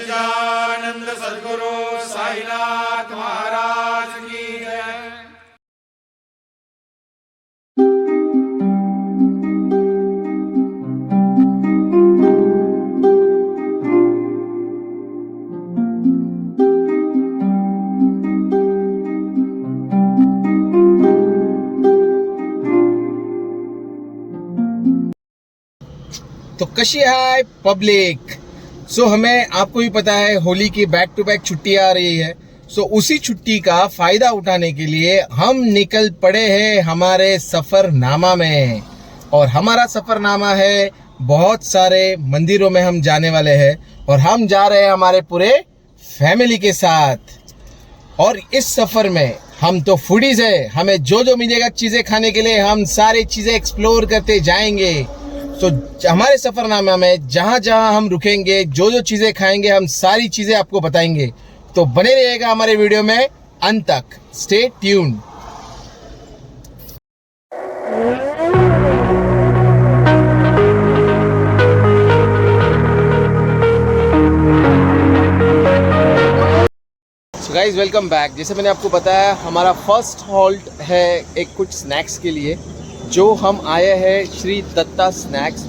सच्चिदानंद सद्गुरु साईनाथ महाराज की जय। तो कशी है पब्लिक। सो हमें आपको भी पता है होली की बैक टू बैक छुट्टी आ रही है। सो उसी छुट्टी का फायदा उठाने के लिए हम निकल पड़े हैं हमारे सफरनामा में। और हमारा सफरनामा है बहुत सारे मंदिरों में हम जाने वाले हैं और हम जा रहे हैं हमारे पूरे फैमिली के साथ। और इस सफर में हम तो फूडीज है, हमें जो जो मिलेगा चीजें खाने के लिए हम सारी चीजें एक्सप्लोर करते जाएंगे। तो हमारे सफरनामा में जहां जहां हम रुकेंगे, जो जो चीजें खाएंगे, हम सारी चीजें आपको बताएंगे। तो बने रहिएगा हमारे वीडियो में अंत तक। Stay tuned. So guys welcome back. जैसे मैंने आपको बताया हमारा फर्स्ट हॉल्ट है एक कुछ स्नैक्स के लिए, जो हम आए हैं श्री दत्ता स्नैक्स।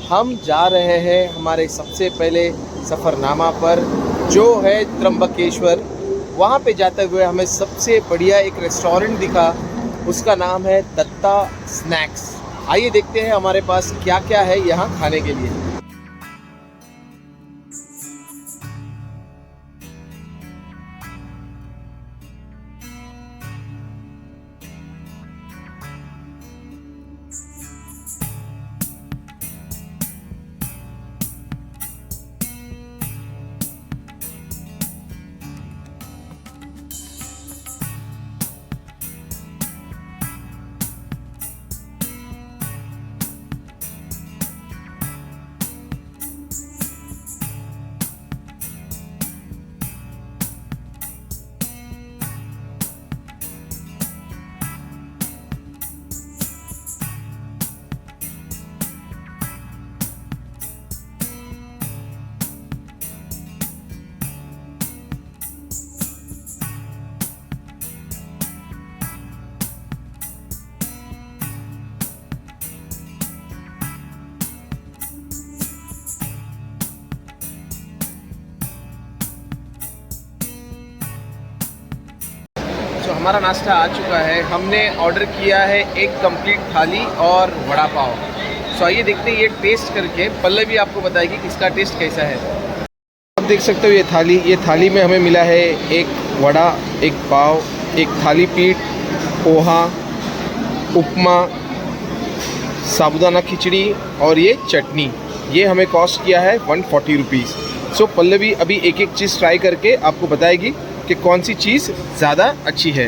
हम जा रहे हैं हमारे सबसे पहले सफ़रनामा पर जो है त्र्यंबकेश्वर। वहाँ पे जाते हुए हमें सबसे बढ़िया एक रेस्टोरेंट दिखा, उसका नाम है दत्ता स्नैक्स। आइए देखते हैं हमारे पास क्या क्या है यहाँ खाने के लिए। तो हमारा नाश्ता आ चुका है। हमने ऑर्डर किया है एक कंप्लीट थाली और वड़ा पाव। सो आइए देखते हैं ये टेस्ट करके। पल्लवी आपको बताएगी कि इसका टेस्ट कैसा है। आप देख सकते हो ये थाली में हमें मिला है एक वड़ा, एक पाव, एक थाली पीठ, पोहा, उपमा, साबुदाना खिचड़ी और ये चटनी। ये हमें कॉस्ट किया है 140 रुपीज़। सो पल्लवी अभी एक एक चीज़ ट्राई करके आपको बताएगी कि कौन सी चीज़ ज़्यादा अच्छी है।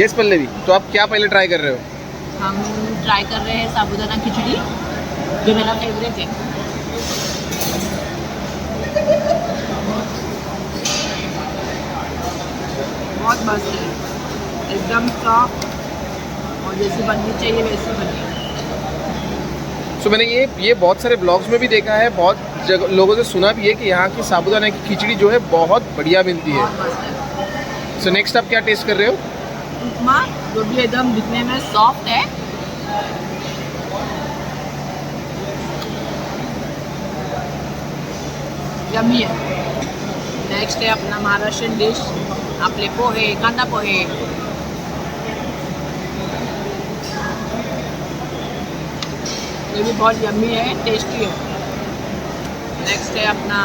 यस पल्लवी, तो आप क्या पहले ट्राई कर रहे हो? हम ट्राई कर रहे हैं साबुदाना खिचड़ी, जो मेरा फेवरेट है। बहुत मस्त है, एकदम सॉफ्ट और जैसी बननी चाहिए वैसी बनी है। सो मैंने ये बहुत सारे ब्लॉग्स में भी देखा है, बहुत लोगों से सुना भी है कि यहाँ की साबुदाना की खिचड़ी जो है बहुत बढ़िया मिलती है। सो नेक्स्ट आप क्या टेस्ट कर रहे हो? उपमा, जो भी एकदम दिखने में सॉफ्ट है। यम्मी है। नेक्स्ट है अपना महाराष्ट्रियन डिश, आपले पोहे, कांदा पोहे। ये भी बहुत यम्मी है, टेस्टी है। नेक्स्ट है अपना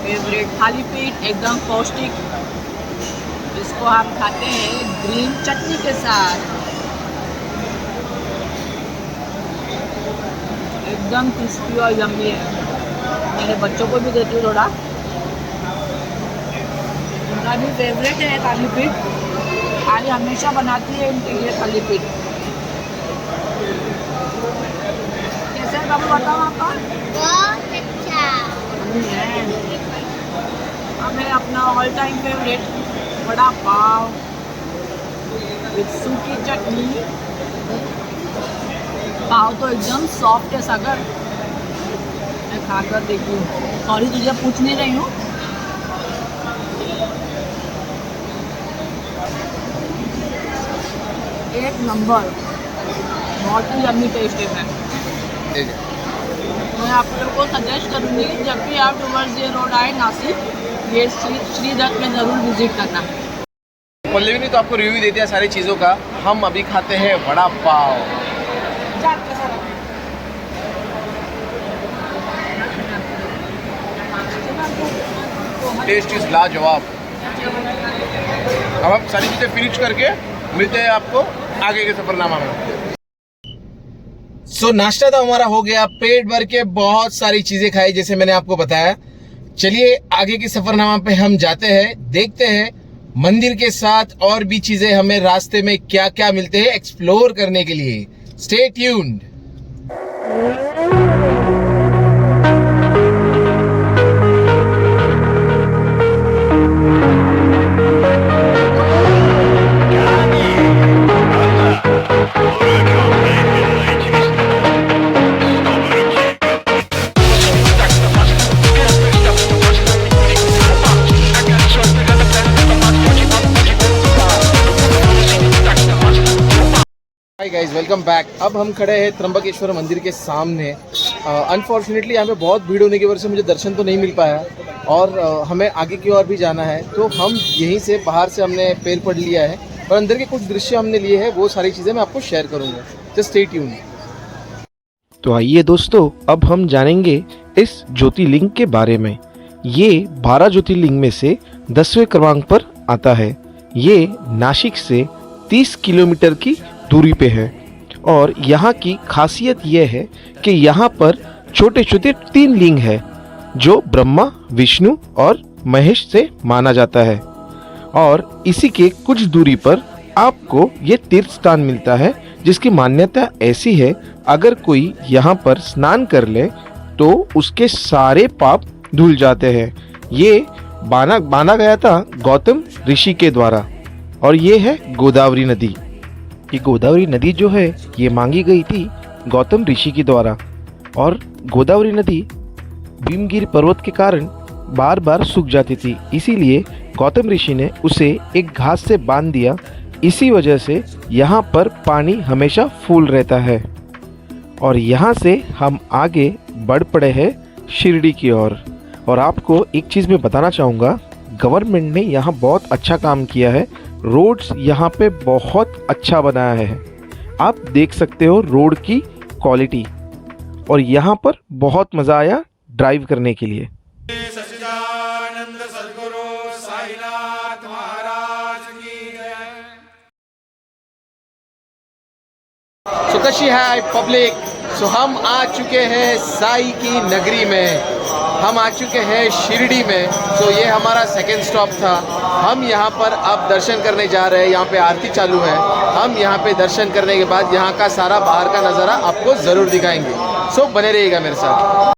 फेवरेट थाली पीठ, एकदम पौष्टिक। इसको हम खाते हैं ग्रीन चटनी के साथ, एकदम क्रिस्पी और यम्मी है। मेरे बच्चों को भी देती हूँ थोड़ा, उनका भी फेवरेट है थाली पीठ। आज हमेशा बनाती है इनके लिए थाली पीठ। कैसे है बाबू, बताओ आपका? बहुत अच्छा है। हमें अपना all time favourite vada pav with सूखी चटनी। पाव तो एकदम सॉफ्ट है सागर, खाकर देखती हूँ। सॉरी तुझे पूछ नहीं रही हूँ। एक नंबर, बहुत ही यम्मी टेस्ट है। मैं आप लोगों को सजेस्ट करूँगी जब भी आप टुवर्ड्स ये रोड आए नासिक, ये श्री दत्त में ज़रूर विजिट करना। पल्लवी ने तो आपको रिव्यू दे दिया सारी चीज़ों का। हम अभी खाते हैं वड़ा पाव। टेस्ट इज लाजवाब। अब हम सारी चीज़ें फिनिश करके मिलते हैं आपको आगे के सफरनामा में। सो नाश्ता तो हमारा हो गया, पेट भर के बहुत सारी चीजें खाई जैसे मैंने आपको बताया। चलिए आगे की सफरनामा पे हम जाते हैं, देखते हैं मंदिर के साथ और भी चीजें हमें रास्ते में क्या क्या मिलते हैं एक्सप्लोर करने के लिए। Stay tuned. Hi guys, welcome back. अब हम खड़े हैं त्र्यंबकेश्वर मंदिर के सामने। अनफॉर्चुनेटली यहाँ पे बहुत भीड़ होने की वजह से मुझे दर्शन तो नहीं मिल पाया और हमें आगे की ओर भी जाना है, तो हम यहीं से बाहर से हमने पैर पढ़ लिया है और अंदर के कुछ दृश्य हमने लिए हैं, वो सारी चीज़ें मैं आपको शेयर करूँगा। Just stay tuned. तो आइए दोस्तों, अब हम जानेंगे इस ज्योतिर्लिंग के बारे में। ये 12 ज्योतिर्लिंग में से 10वें क्रमांक पर आता है। ये नासिक से 30 किलोमीटर की दूरी पे है और यहाँ की खासियत यह है कि यहाँ पर छोटे छोटे 3 लिंग है जो ब्रह्मा, विष्णु और महेश से माना जाता है। और इसी के कुछ दूरी पर आपको ये तीर्थ स्थान मिलता है जिसकी मान्यता ऐसी है, अगर कोई यहाँ पर स्नान कर ले तो उसके सारे पाप धुल जाते हैं। ये बांधा गया था गौतम ऋषि के द्वारा और ये है गोदावरी नदी। ये गोदावरी नदी जो है ये मांगी गई थी गौतम ऋषि के द्वारा और गोदावरी नदी भीमगिरी पर्वत के कारण बार बार सूख जाती थी, इसीलिए गौतम ऋषि ने उसे एक घास से बांध दिया। इसी वजह से यहाँ पर पानी हमेशा फुल रहता है। और यहाँ से हम आगे बढ़ पड़े हैं शिरडी की ओर। और आपको एक चीज़ मैं बताना चाहूँगा, गवर्नमेंट ने यहाँ बहुत अच्छा काम किया है। रोड्स यहाँ पे बहुत अच्छा बनाया है, आप देख सकते हो रोड की क्वालिटी। और यहाँ पर बहुत मज़ा आया ड्राइव करने के लिए। सच्चिदानंद सद्गुरु साईनाथ महाराज की जय। सो कशी है पब्लिक। सो हम आ चुके हैं साई की नगरी में, हम आ चुके हैं शिरडी में। सो ये हमारा सेकंड स्टॉप था। हम यहाँ पर अब दर्शन करने जा रहे हैं। यहाँ पे आरती चालू है। हम यहाँ पे दर्शन करने के बाद यहाँ का सारा बाहर का नज़ारा आपको ज़रूर दिखाएंगे। सो बने रहिएगा मेरे साथ।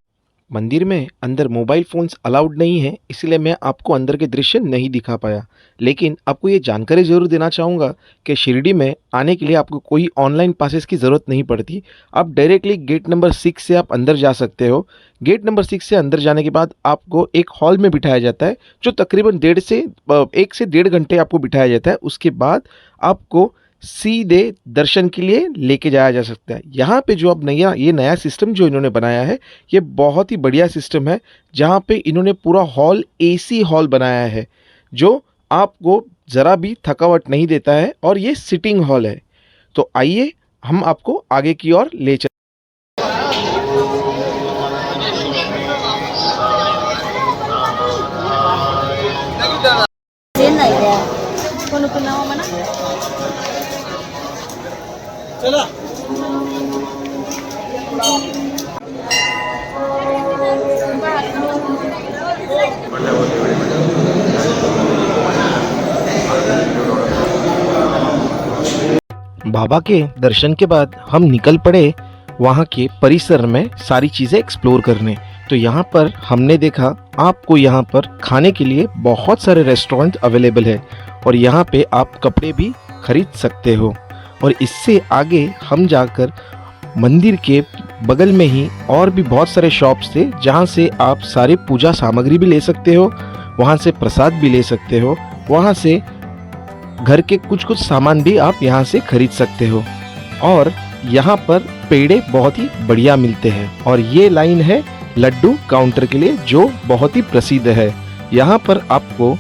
मंदिर में अंदर मोबाइल फ़ोन्स अलाउड नहीं है, इसलिए मैं आपको अंदर के दृश्य नहीं दिखा पाया। लेकिन आपको ये जानकारी ज़रूर देना चाहूँगा कि शिरडी में आने के लिए आपको कोई ऑनलाइन पासेस की ज़रूरत नहीं पड़ती। आप डायरेक्टली गेट नंबर 6 से आप अंदर जा सकते हो। गेट नंबर 6 से अंदर जाने के बाद आपको एक हॉल में बिठाया जाता है, जो तकरीबन 1 से 1.5 घंटे आपको बिठाया जाता है। उसके बाद आपको सीधे दर्शन के लिए लेके जाया जा सकता है। यहाँ पे जो अब ये नया सिस्टम जो इन्होंने बनाया है, ये बहुत ही बढ़िया सिस्टम है, जहाँ पे इन्होंने पूरा हॉल AC हॉल बनाया है, जो आपको ज़रा भी थकावट नहीं देता है और ये सिटिंग हॉल है। तो आइए हम आपको आगे की ओर ले चलते। बाबा के दर्शन के बाद हम निकल पड़े वहाँ के परिसर में सारी चीज़ें एक्सप्लोर करने। तो यहाँ पर हमने देखा आपको यहाँ पर खाने के लिए बहुत सारे रेस्टोरेंट अवेलेबल है और यहाँ पे आप कपड़े भी खरीद सकते हो। और इससे आगे हम जाकर मंदिर के बगल में ही और भी बहुत सारे शॉप्स थे जहाँ से आप सारे पूजा सामग्री भी ले सकते हो, वहाँ से प्रसाद भी ले सकते हो, वहाँ से घर के कुछ सामान भी आप यहाँ से खरीद सकते हो। और यहाँ पर पेड़े बहुत ही बढ़िया मिलते हैं। और ये लाइन है लड्डू काउंटर के लिए जो बहुत ही प्रसिद्ध है। यहाँ पर आपको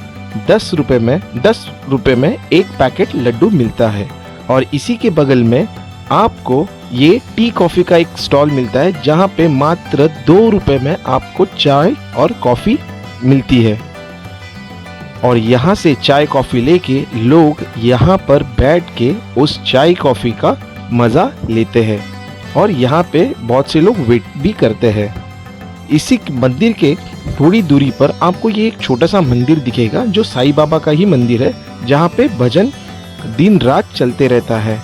10 रुपए में एक पैकेट लड्डू मिलता है। और इसी के बगल में आपको ये टी कॉफ़ी का एक स्टॉल मिलता है जहाँ पे मात्र 2 रुपए में आपको चाय और कॉफ़ी मिलती है। और यहाँ से चाय कॉफ़ी लेके लोग यहाँ पर बैठ के उस चाय कॉफ़ी का मज़ा लेते हैं। और यहाँ पे बहुत से लोग वेट भी करते हैं। इसी मंदिर के थोड़ी दूरी पर आपको ये एक छोटा सा मंदिर दिखेगा जो साईं बाबा का ही मंदिर है, जहाँ पे भजन दिन रात चलते रहता है।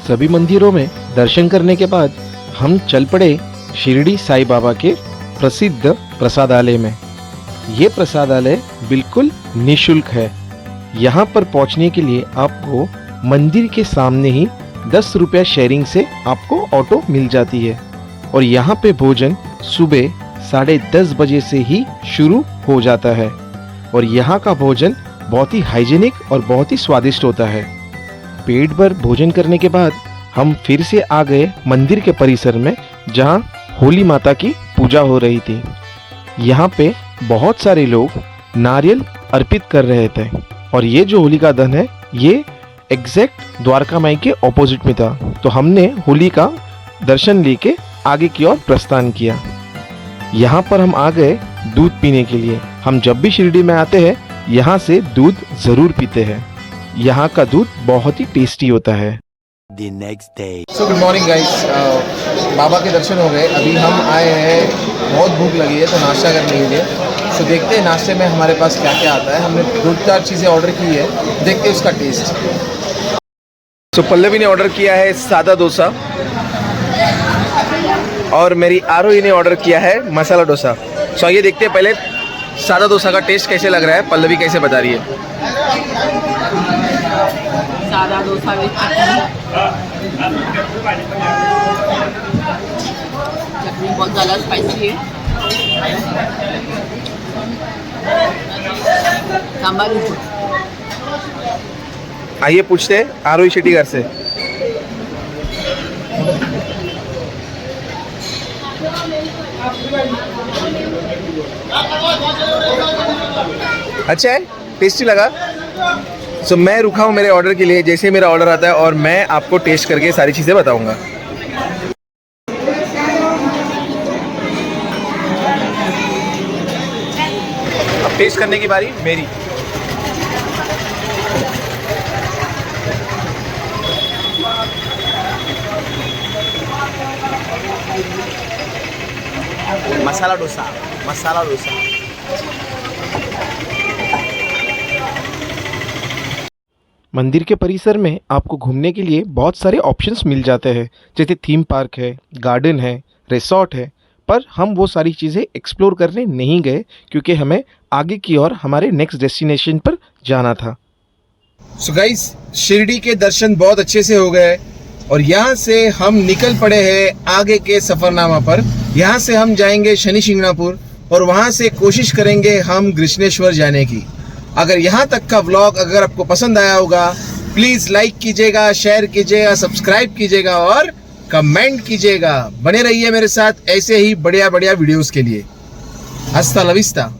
सभी मंदिरों में दर्शन करने के बाद हम चल पड़े शिरडी साईं बाबा के प्रसिद्ध प्रसादालय में। ये प्रसादालय बिल्कुल निःशुल्क है। यहाँ पर पहुँचने के लिए आपको मंदिर के सामने ही 10 रुपया शेयरिंग से आपको ऑटो मिल जाती है। और यहाँ पे भोजन सुबह 10:30 बजे से ही शुरू हो जाता है। और यहाँ का भोजन बहुत ही हाइजीनिक और बहुत ही स्वादिष्ट होता है। पेट भर भोजन करने के बाद हम फिर से आ गए मंदिर के परिसर में जहाँ होली माता की पूजा हो रही थी। यहाँ पे बहुत सारे लोग नारियल अर्पित कर रहे थे। और ये जो होलिका दहन है ये एग्जैक्ट द्वारका माई के ऑपोजिट में था। तो हमने होली का दर्शन लेके आगे की ओर प्रस्थान किया। यहाँ पर हम आ गए दूध पीने के लिए। हम जब भी शिरडी में आते हैं यहाँ से दूध ज़रूर पीते हैं। यहाँ का दूध बहुत ही टेस्टी होता है। The next day. So good morning guys, बाबा के दर्शन हो गए। अभी हम आए हैं, बहुत भूख लगी है तो नाश्ता करने के लिए। सो देखते हैं नाश्ते में हमारे पास क्या क्या आता है। हमने 2-4 चीज़ें ऑर्डर की है, देखते हैं उसका टेस्ट। सो पल्लवी ने ऑर्डर किया है सादा डोसा और मेरी आरोही ने ऑर्डर किया है मसाला डोसा। सो आइए देखते हैं पहले सादा डोसा का टेस्ट कैसे लग रहा है। पल्लवी कैसे बता रही है? सादा डोसा विद चटनी बहुत ज़्यादा स्पाइसी है। सांभर भी। आइए पूछते हैं आरोही शेट्टीगर से। अच्छा है, टेस्टी लगा। सो मैं रुका हूँ मेरे ऑर्डर के लिए। जैसे मेरा ऑर्डर आता है और मैं आपको टेस्ट करके सारी चीज़ें बताऊंगा। अब टेस्ट करने की बारी मेरी। मसाला डोसा, मसाला डोसा। मंदिर के परिसर में आपको घूमने के लिए बहुत सारे ऑप्शंस मिल जाते हैं, जैसे थीम पार्क है, गार्डन है, रिसॉर्ट है। पर हम वो सारी चीज़ें एक्सप्लोर करने नहीं गए क्योंकि हमें आगे की ओर हमारे नेक्स्ट डेस्टिनेशन पर जाना था। सो गाइस, शिरडी के दर्शन बहुत अच्छे से हो गए और यहाँ से हम निकल पड़े हैं आगे के सफरनामा पर। यहाँ से हम जाएंगे शनि शिंगणापुर और वहाँ से कोशिश करेंगे हम कृष्णेश्वर जाने की। अगर यहाँ तक का व्लॉग अगर आपको पसंद आया होगा, प्लीज़ लाइक कीजिएगा, शेयर कीजिएगा, सब्सक्राइब कीजिएगा और कमेंट कीजिएगा। बने रहिए मेरे साथ ऐसे ही बढ़िया बढ़िया वीडियोस के लिए। हस्ता ला विस्ता।